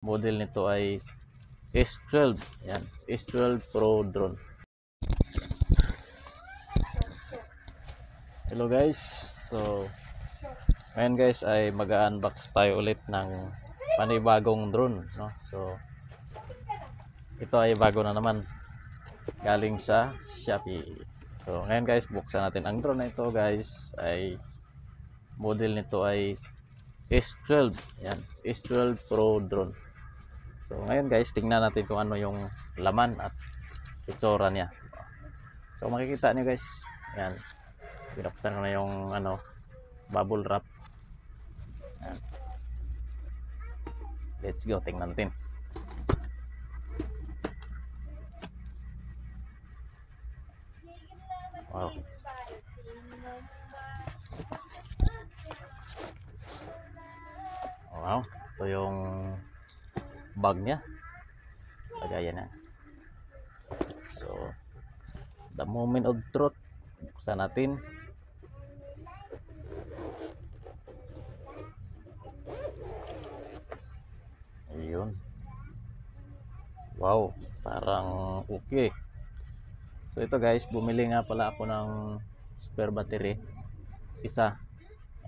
Model nito ay S12. Yan, S12 Pro drone. Hello guys. So, ngayon guys ay mag-unbox tayo ulit ng panibagong drone, no? So, ito ay bago na naman. Galing sa Shopee. So, ngayon guys, buksan natin ang drone na ito guys. Ay model nito ay S12. Yan, S12 Pro drone. So, ngayon guys, tingnan natin kung ano yung laman at itsura niya. So, makikita niyo guys. Yan. Pinapsan ko na yung bubble wrap. Yan. Let's go, tingnan natin. Wow. Wow, ito yung bag niya. Lagayan na. So, the moment of truth. Buksan natin. Ayun. Wow, parang okay. So ito guys, bumili nga pala ako ng spare battery. Isa.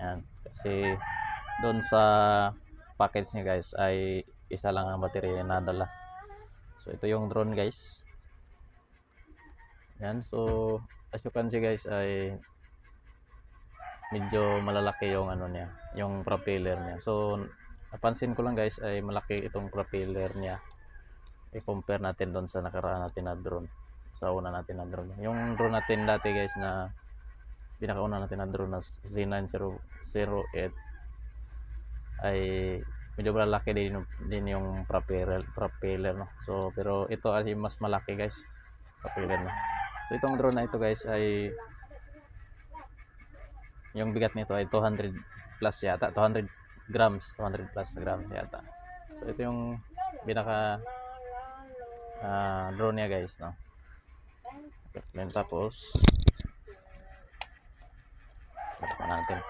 Yan. Kasi doon sa package niya guys ay isa lang ang battery na nadala. So ito yung drone guys. Yan. So as you can see guys ay medyo malalaki yung niya, yung propeller niya. So napansin ko lang guys ay malaki itong propeller niya. I-compare natin doon sa nakaraan natin na drone. Sa una natin na drone. Yung drone natin dati guys na pinakauna natin na drone na C908 ay medyo malaki din yung propeller no. So pero ito ay mas malaki guys, propeller na. So itong drone na ito guys ay yung bigat nito ay 200 plus yata, 200 plus grams yata. So ito yung pinaka drone niya guys no. Okay, tapos natin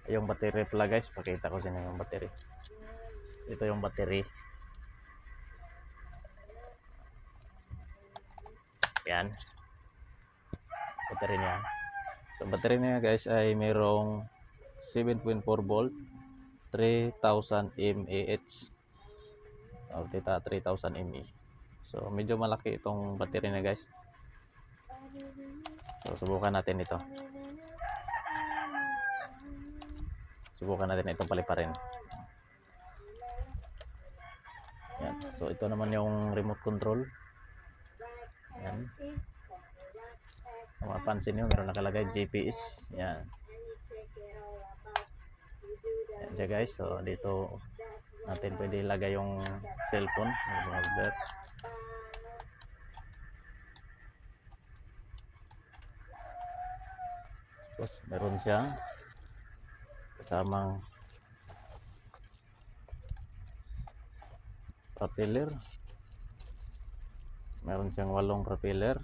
yung battery pala guys, pakita ko sa inyo yung battery. Ito yung battery. Yan battery niya. So battery niya guys ay mayroong 7.4 volt 3000 mAh o 3000 mAh. So medyo malaki itong battery niya guys. So subukan natin ito. Subukan natin itong paliparin. Yan. So ito naman yung remote control. Yan. Kung mapansin nyo, meron nakalagay GPS. Yan. Yan siya guys. So dito natin pwede ilagay yung cellphone. Tapos meron siyang kasamang propeller. Meron siyang 8 propeller.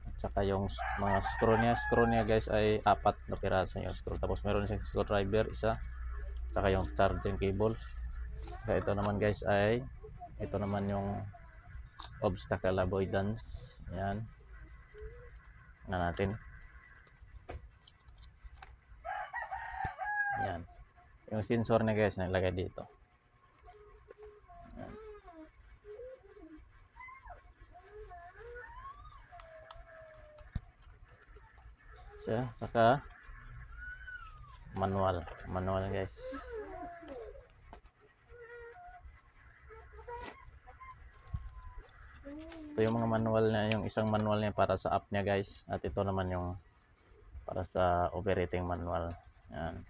At saka yung mga screw niya guys ay 4 na piraso yung screw. Tapos meron siyang screwdriver isa. Saka yung charging cable. Saka ito naman guys ay ito naman yung obstacle avoidance. Yan. Na natin. Yan. Yung sensor niya guys nilagay dito. Yan. Saka manual guys. Ito yung mga manual niya, yung isang manual niya para sa app niya guys, at ito naman yung para sa operating manual. Yan.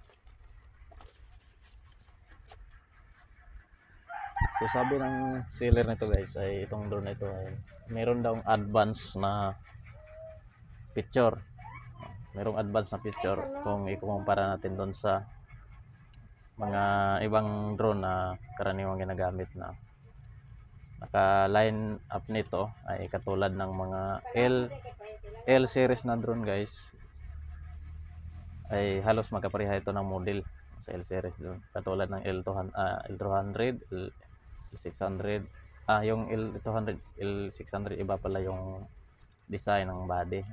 So sabi ng seller nito guys ay itong drone na ito ay meron daw advance na picture. Merong advance na picture kung ikukumpara natin doon sa mga ibang drone na karaniwang ginagamit na naka-line up nito ay katulad ng mga L series na drone guys ay halos magkapareha ito ng model. sa L series doon. Katulad ng L200, L600. Yung L200, L600 iba pala yung design ng body.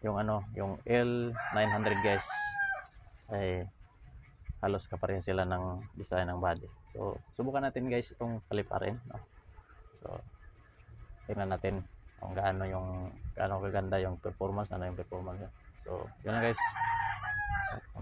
Yung yung L900 guys ay halos kapareha sila ng design ng body. So, subukan natin guys itong paliparin, no? So, tingnan natin kung gaano kaganda yung performance, ano yung performance niya. So, yun lang guys. So,